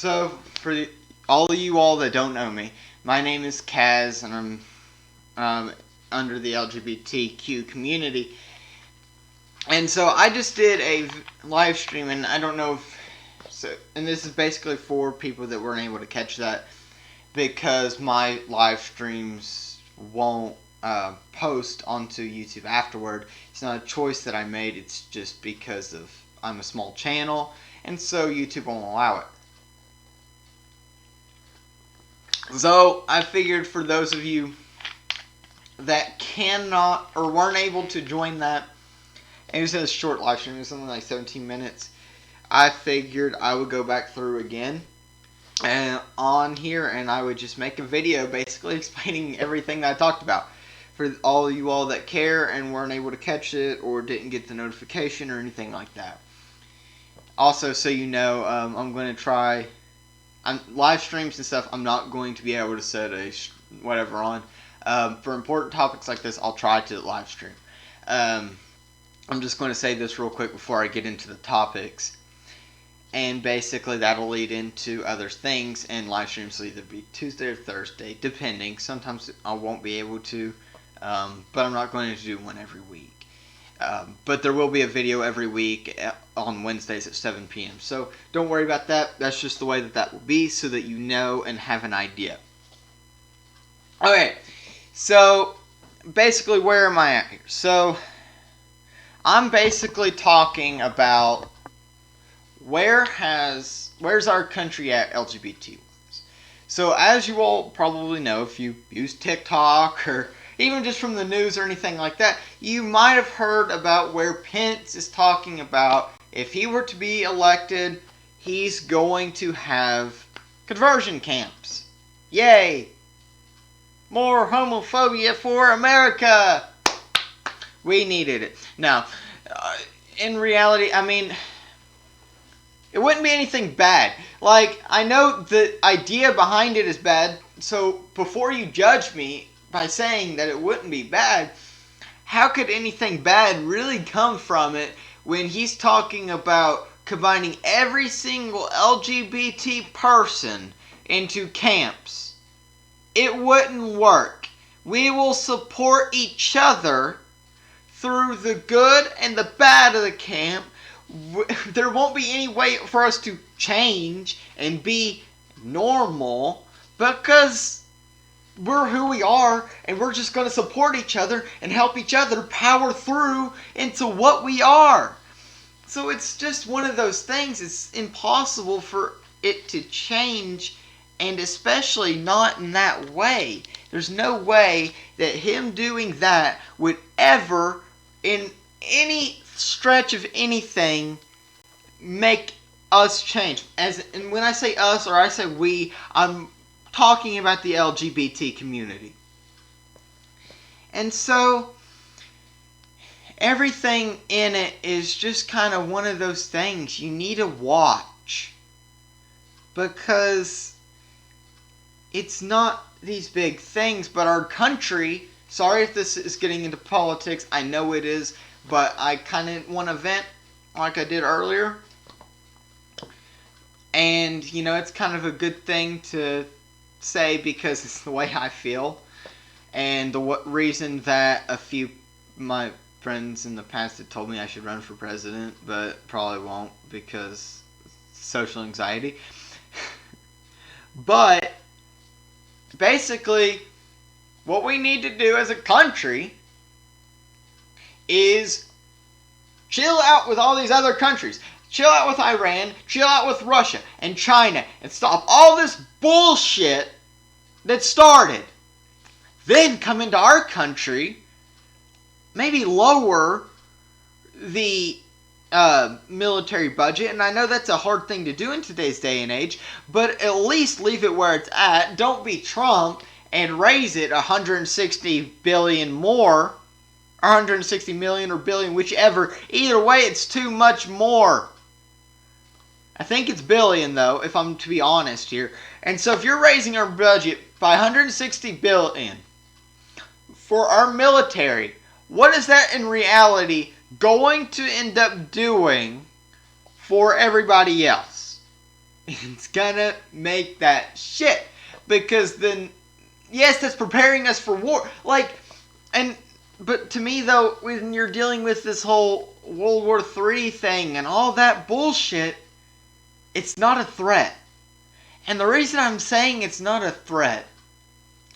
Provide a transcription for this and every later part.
So, for all of you all that don't know me, my name is Kaz, and I'm under the LGBTQ community. And so I just did a live stream, and I don't know if... and this is basically for people that weren't able to catch that, because my live streams won't post onto YouTube afterward. It's not a choice that I made, it's just because I'm a small channel, and so YouTube won't allow it. So I figured for those of you that cannot or weren't able to join that, and it was a short live stream, it was something like 17 minutes, I figured I would go back through again and on here, and I would just make a video basically explaining everything that I talked about. For all of you all that care and weren't able to catch it or didn't get the notification or anything like that. Also, so you know, I'm going to try... live streams and stuff, I'm not going to be able to set whatever on. For important topics like this, I'll try to live stream. I'm just going to say this real quick before I get into the topics. And basically that'll lead into other things, and live streams will either be Tuesday or Thursday, depending. Sometimes I won't be able to, but I'm not going to do one every week. But there will be a video every week on Wednesdays at 7 p.m. So don't worry about that. That's just the way that will be, so that you know and have an idea. Okay, so basically where am I at here? So I'm basically talking about where's our country at LGBT-wise. So as you all probably know, if you use TikTok or even just from the news or anything like that, you might have heard about where Pence is talking about if he were to be elected, he's going to have conversion camps. Yay! More homophobia for America! We needed it. Now, in reality, I mean, it wouldn't be anything bad. Like, I know the idea behind it is bad, so before you judge me by saying that it wouldn't be bad, how could anything bad really come from it when he's talking about combining every single LGBT person into camps? It wouldn't work. We will support each other through the good and the bad of the camp. There won't be any way for us to change and be normal, because we're who we are, and we're just going to support each other and help each other power through into what we are. So it's just one of those things. It's impossible for it to change, and especially not in that way. There's no way that him doing that would ever, in any stretch of anything, make us change. And when I say us, or I say we, I'm talking about the LGBT community. And so everything in it is just kind of one of those things you need to watch, because it's not these big things, but our country, sorry if this is getting into politics, I know it is, but I kind of want to vent like I did earlier. And, you know, it's kind of a good thing to say because it's the way I feel, and the reason that a few my friends in the past had told me I should run for president, but probably won't because social anxiety. But basically what we need to do as a country is chill out with all these other countries. Chill out with Iran, chill out with Russia and China, and stop all this bullshit that started. Then come into our country, maybe lower the military budget, and I know that's a hard thing to do in today's day and age, but at least leave it where it's at. Don't be Trump and raise it 160 billion more, or 160 million or billion, whichever. Either way, it's too much more. I think it's billion, though, if I'm to be honest here. And so if you're raising our budget by 160 billion for our military, what is that in reality going to end up doing for everybody else? It's gonna make that shit. Because then, yes, that's preparing us for war. But to me though, when you're dealing with this whole World War III thing and all that bullshit, it's not a threat. And the reason I'm saying it's not a threat,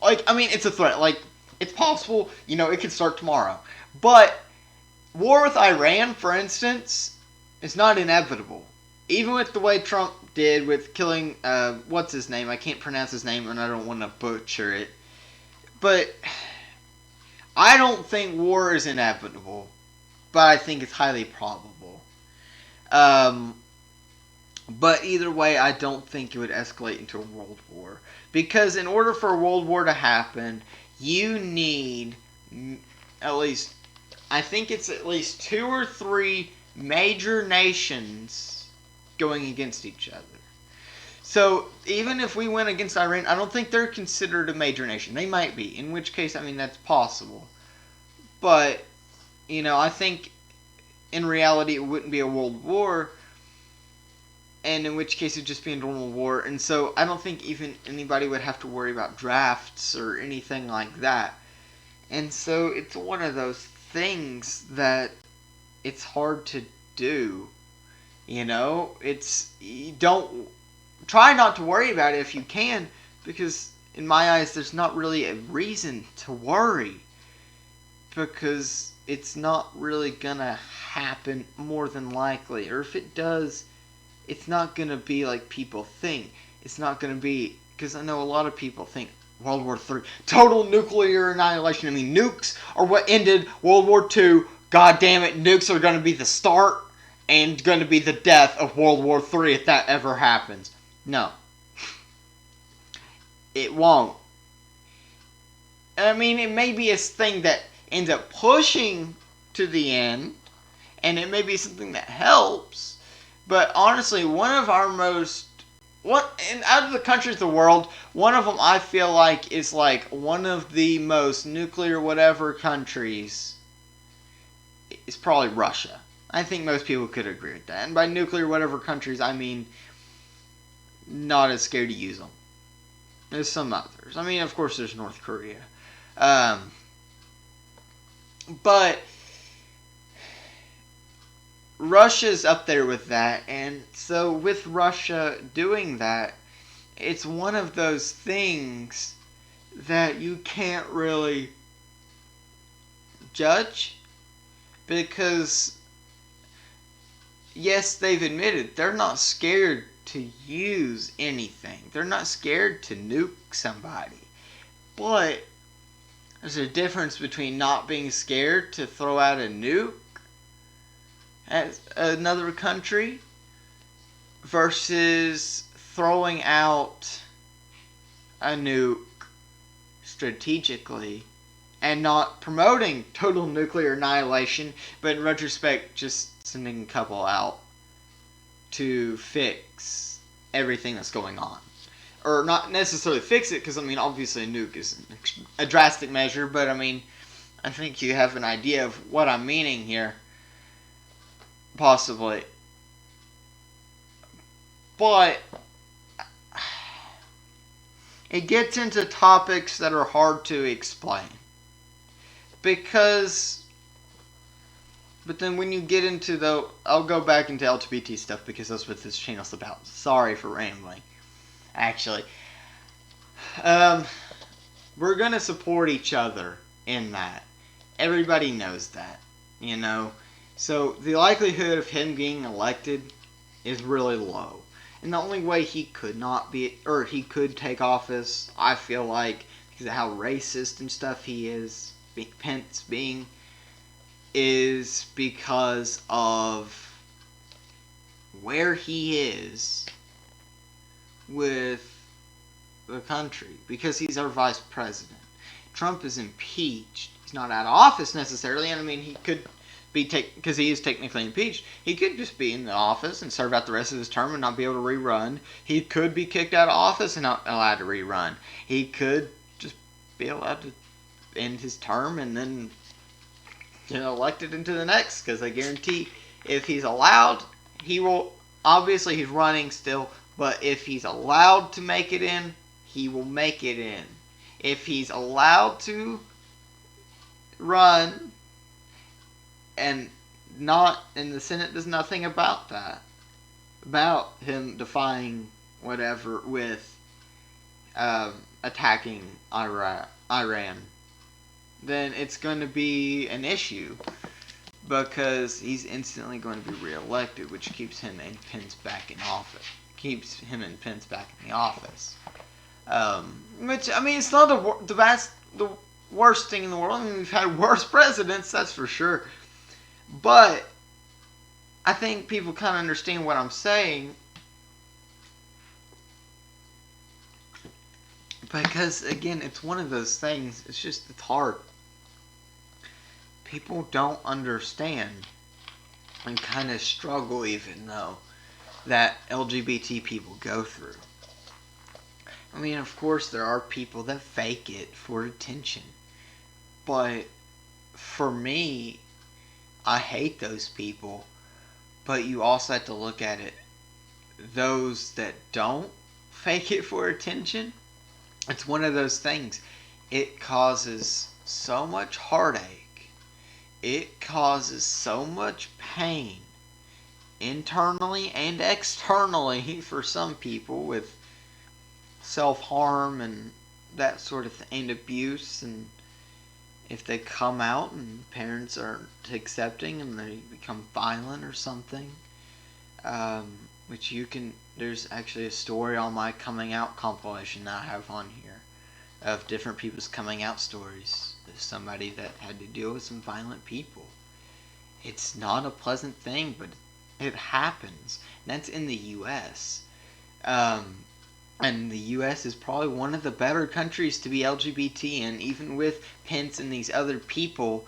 it's a threat. It's possible, it could start tomorrow. But war with Iran, for instance, is not inevitable. Even with the way Trump did with killing, what's his name? I can't pronounce his name and I don't want to butcher it. But I don't think war is inevitable. But I think it's highly probable. But either way, I don't think it would escalate into a world war. Because in order for a world war to happen, you need I think it's at least 2 or 3 major nations going against each other. So even if we went against Iran, I don't think they're considered a major nation. They might be, in which case, that's possible. But, I think in reality it wouldn't be a world war, and in which case it'd just be a normal war. And so I don't think even anybody would have to worry about drafts or anything like that. And so it's one of those things that it's hard to do. You don't try not to worry about it if you can, because in my eyes there's not really a reason to worry, because it's not really gonna happen more than likely. Or if it does, it's not gonna be like people think. It's not gonna be, because I know a lot of people think World War III, total nuclear annihilation. Nukes are what ended World War II. God damn it, nukes are gonna be the start and going to be the death of World War III if that ever happens. No. It won't. It may be a thing that ends up pushing to the end, and it may be something that helps, but honestly, out of the countries of the world, one of them I feel like is one of the most nuclear whatever countries is probably Russia. I think most people could agree with that. And by nuclear whatever countries, I mean not as scared to use them as some others. Of course there's North Korea. But Russia's up there with that. And so with Russia doing that, it's one of those things that you can't really judge. Because yes, they've admitted they're not scared to use anything. They're not scared to nuke somebody. But there's a difference between not being scared to throw out a nuke at another country versus throwing out a nuke strategically and not promoting total nuclear annihilation, but in retrospect just sending a couple out to fix everything that's going on. Or not necessarily fix it, because obviously a nuke is a drastic measure, but I think you have an idea of what I'm meaning here. Possibly. But it gets into topics that are hard to explain. But then when you get into I'll go back into LGBT stuff because that's what this channel's about. Sorry for rambling. Actually. We're gonna support each other in that. Everybody knows that, So the likelihood of him being elected is really low. And the only way he could take office, I feel like, because of how racist and stuff he is, Pence being, is because of where he is with the country. Because he's our vice president. Trump is impeached. He's not out of office necessarily, and he could be because he is technically impeached. He could just be in the office and serve out the rest of his term and not be able to rerun. He could be kicked out of office and not allowed to rerun. He could just be allowed to end his term and then elected into the next, because I guarantee if he's allowed, he will. Obviously he's running still, But if he's allowed to make it in, he will make it in. If he's allowed to run and the Senate does nothing about that, about him defying whatever with attacking Iran, then it's going to be an issue because he's instantly going to be reelected, which keeps him and Pence back in office. Which, I mean, it's not the worst thing in the world. I mean, we've had worse presidents, that's for sure. But I think people kind of understand what I'm saying. Because, again, it's one of those things, it's hard. People don't understand and kind of struggle even though that LGBT people go through. I mean, of course, there are people that fake it for attention. But for me, I hate those people. But you also have to look at it. Those that don't fake it for attention, it's one of those things. It causes so much heartache. It causes so much pain. Internally and externally for some people with self-harm and that sort of thing, and abuse, and if they come out and parents aren't accepting and they become violent or something, which there's actually a story on my coming out compilation that I have on here of different people's coming out stories. There's somebody that had to deal with some violent people. It's not a pleasant thing, but it happens. And that's in the U.S. And the U.S. is probably one of the better countries to be LGBT in, even with Pence and these other people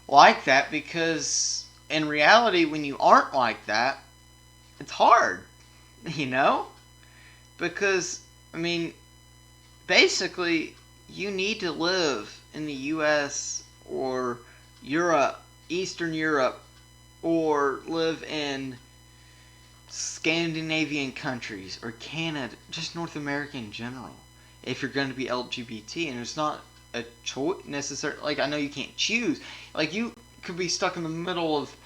like that, because in reality, when you aren't like that, it's hard, you know? Because, I mean, basically, you need to live in the U.S. or Europe, Eastern Europe, or live in Scandinavian countries or Canada, just North America in general, if you're going to be LGBT. And it's not a choice necessarily. Like, I know you can't choose. Like, you could be stuck in the middle of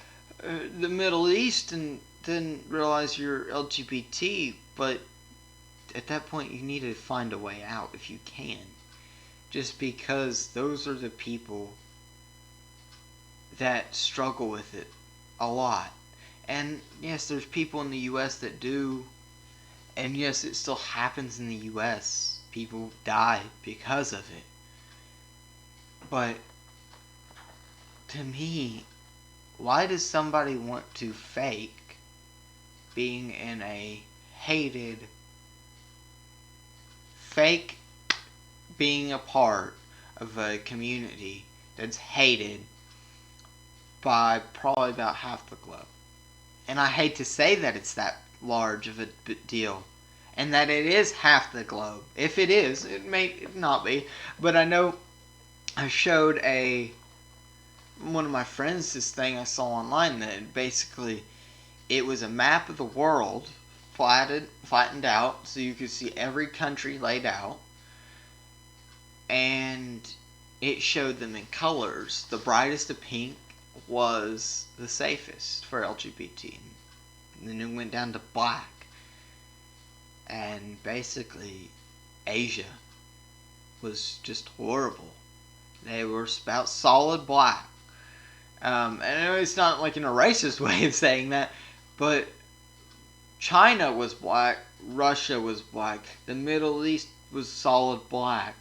the Middle East and then realize you're LGBT, but at that point you need to find a way out if you can. Just because those are the people that struggle with it a lot. And yes, there's people in the U.S. that do. And yes, it still happens in the U.S. People die because of it. But to me, why does somebody want to fake being in a fake being a part of a community that's hated by probably about half the globe? And I hate to say that it's that large of a deal. And that it is half the globe. If it is, it may not be. But I know I showed one of my friends this thing I saw online that basically it was a map of the world flattened out so you could see every country laid out. And it showed them in colors. The brightest of pink was the safest for LGBT. And then it went down to black. And basically, Asia was just horrible. They were about solid black. And it's not like in a racist way of saying that, but China was black, Russia was black, the Middle East was solid black.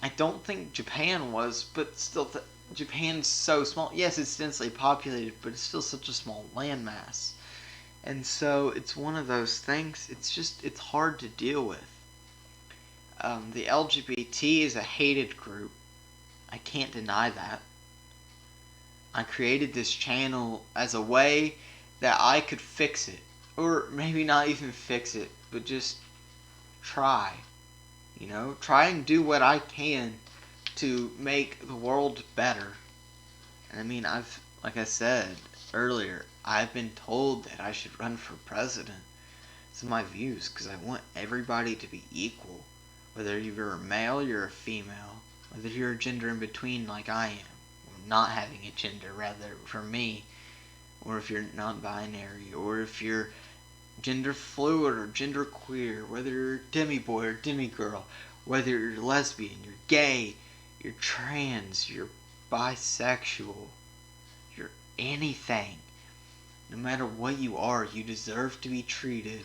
I don't think Japan was, but still, Japan's so small. Yes, it's densely populated, but it's still such a small landmass. And so it's one of those things, it's hard to deal with. The LGBT is a hated group. I can't deny that. I created this channel as a way that I could fix it. Or maybe not even fix it, but just try. Try and do what I can to make the world better. And I mean, like I said earlier, I've been told that I should run for president. It's my views, because I want everybody to be equal. Whether you're a male, you're a female. Whether you're a gender in between like I am. Or not having a gender, rather, for me. Or if you're non-binary. Or if you're gender fluid or gender queer. Whether you're demi-boy or demi-girl. Whether you're lesbian, you're gay, you're trans, you're bisexual. You're anything. No matter what you are, you deserve to be treated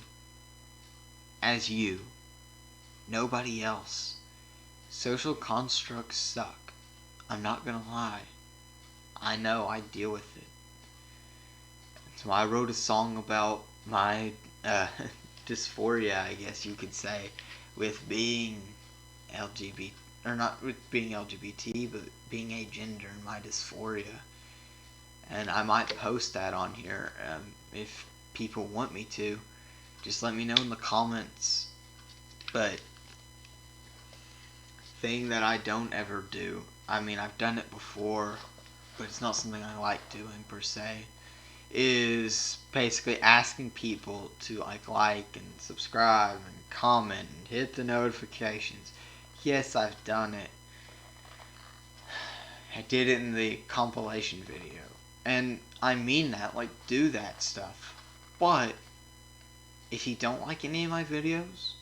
as you. Nobody else. Social constructs suck. I'm not gonna lie. I know, I deal with it. So I wrote a song about my dysphoria, I guess you could say, with being LGBT, or not with being LGBT, but being agender and my dysphoria. And I might post that on here if people want me to. Just let me know in the comments. But thing that I don't ever do, I mean, I've done it before, but it's not something I like doing per se, is basically asking people to like and subscribe and comment and hit the notifications. Yes, I've done it. I did it in the compilation video. And I mean that, like, do that stuff. But if you don't like any of my videos,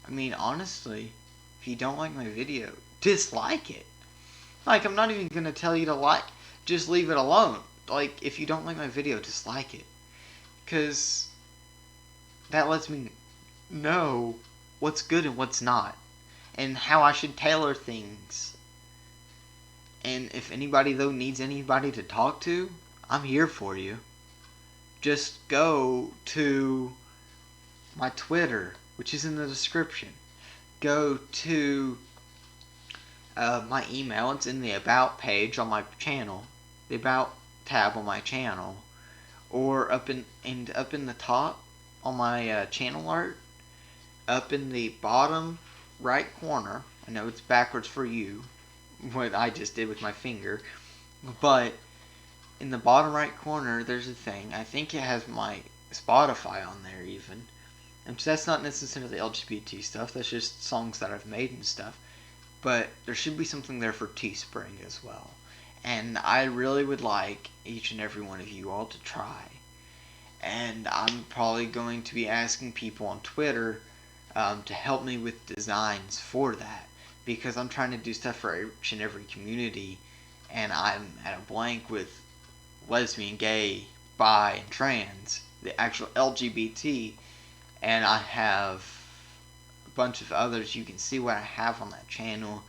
I mean, honestly, if you don't like my video, dislike it. Like, I'm not even gonna tell you to like, just leave it alone. Like, if you don't like my video, dislike it. Because that lets me know what's good and what's not. And how I should tailor things. And if anybody, though, needs anybody to talk to, I'm here for you. Just go to my Twitter, which is in the description. Go to my email. It's in the About page on my channel. The About tab on my channel. Or up in the top on my channel art. Up in the bottom right corner. I know it's backwards for you. What I just did with my finger. But in the bottom right corner, there's a thing. I think it has my Spotify on there even. And that's not necessarily LGBT stuff. That's just songs that I've made and stuff. But there should be something there for Teespring as well. And I really would like each and every one of you all to try. And I'm probably going to be asking people on Twitter to help me with designs for that. Because I'm trying to do stuff for each and every community. And I'm at a blank with lesbian, gay, bi, and trans. The actual LGBT. And I have a bunch of others. You can see what I have on that channel.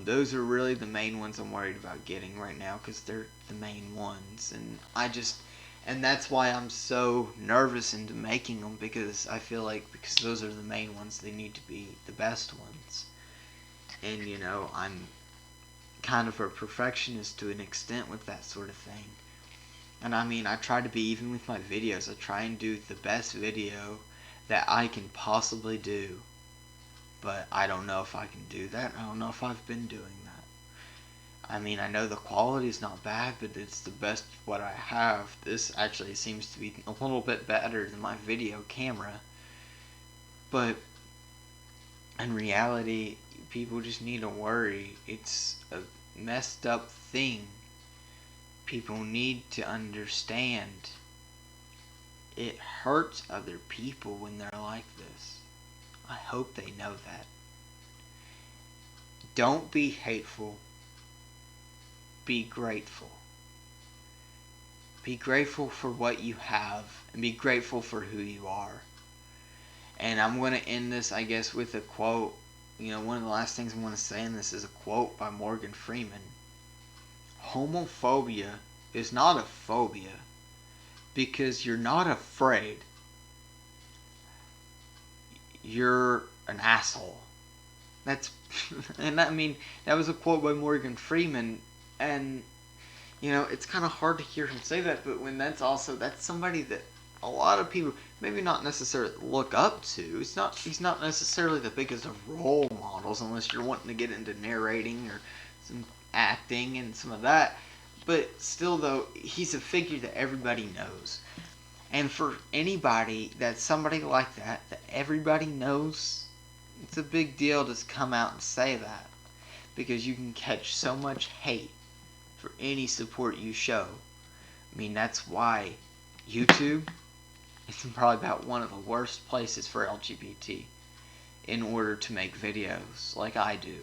Those are really the main ones I'm worried about getting right now. Because they're the main ones. And that's why I'm so nervous into making them. Because I feel like because those are the main ones, they need to be the best ones. And, you know, I'm kind of a perfectionist to an extent with that sort of thing. And I mean, I try to be, even with my videos, I try and do the best video that I can possibly do. But I don't know if I can do that. I don't know if I've been doing that. I mean, I know the quality is not bad, but it's the best what I have. This actually seems to be a little bit better than my video camera. But in reality, people just need to worry. It's a messed up thing. People need to understand. It hurts other people when they're like this. I hope they know that. Don't be hateful. Be grateful. Be grateful for what you have. And be grateful for who you are. And I'm going to end this, I guess, with a quote. You know, one of the last things I'm going to say in this is a quote by Morgan Freeman. Homophobia is not a phobia because you're not afraid. You're an asshole. That's, and I mean, that was a quote by Morgan Freeman, and, you know, it's kind of hard to hear him say that, but when that's somebody that a lot of people maybe not necessarily look up to. He's not necessarily the biggest of role models unless you're wanting to get into narrating or some acting and some of that. But still, though, he's a figure that everybody knows. And for anybody that's somebody like that everybody knows, it's a big deal to come out and say that. Because you can catch so much hate for any support you show. I mean, that's why YouTube is probably about one of the worst places for LGBT in order to make videos like I do.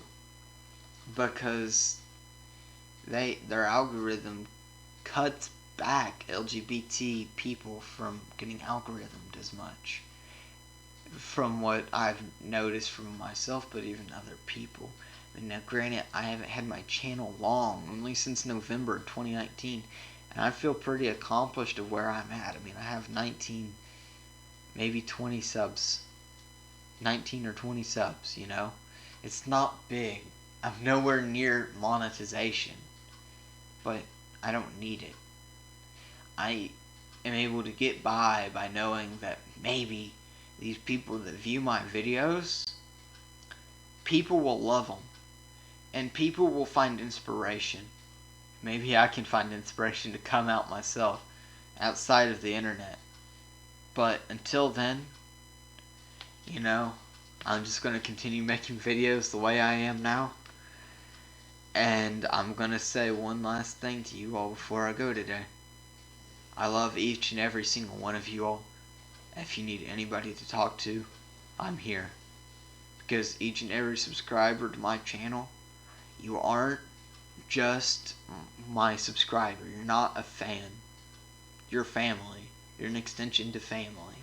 Because their algorithm cuts back LGBT people from getting algorithmed as much. From what I've noticed from myself, but even other people. And now, granted, I haven't had my channel long, only since November 2019, and I feel pretty accomplished of where I'm at. I mean, I have 19, maybe 20 subs. 19 or 20 subs, you know? It's not big. I'm nowhere near monetization, but I don't need it. I am able to get by knowing that maybe these people that view my videos, people will love them. And people will find inspiration. Maybe I can find inspiration to come out myself outside of the internet. But until then, you know, I'm just going to continue making videos the way I am now. And I'm going to say one last thing to you all before I go today. I love each and every single one of you all. If you need anybody to talk to, I'm here. Because each and every subscriber to my channel, you aren't just my subscriber. You're not a fan. You're family. You're an extension to family.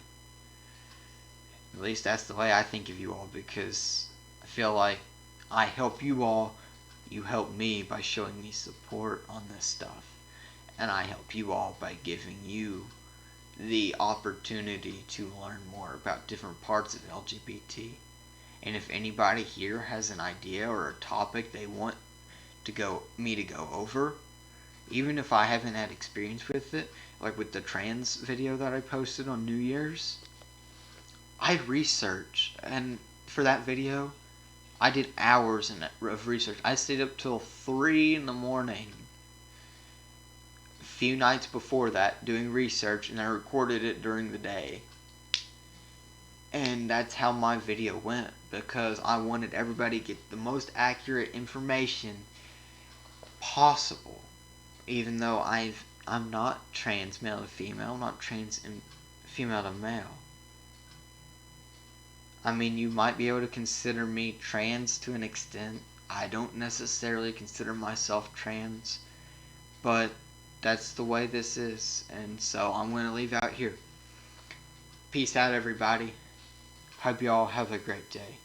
At least that's the way I think of you all, because I feel like I help you all. You help me by showing me support on this stuff. And I help you all by giving you the opportunity to learn more about different parts of LGBT. And if anybody here has an idea or a topic they want me to go over, even if I haven't had experience with it, like with the trans video that I posted on New Year's, I researched, and for that video, I did hours of research. I stayed up till 3 in the morning, a few nights before that, doing research, and I recorded it during the day. And that's how my video went, because I wanted everybody to get the most accurate information possible. Even though I'm not trans male to female, I'm not trans female to male. I mean, you might be able to consider me trans to an extent. I don't necessarily consider myself trans, but that's the way this is, and so I'm going to leave out here. Peace out, everybody. Hope you all have a great day.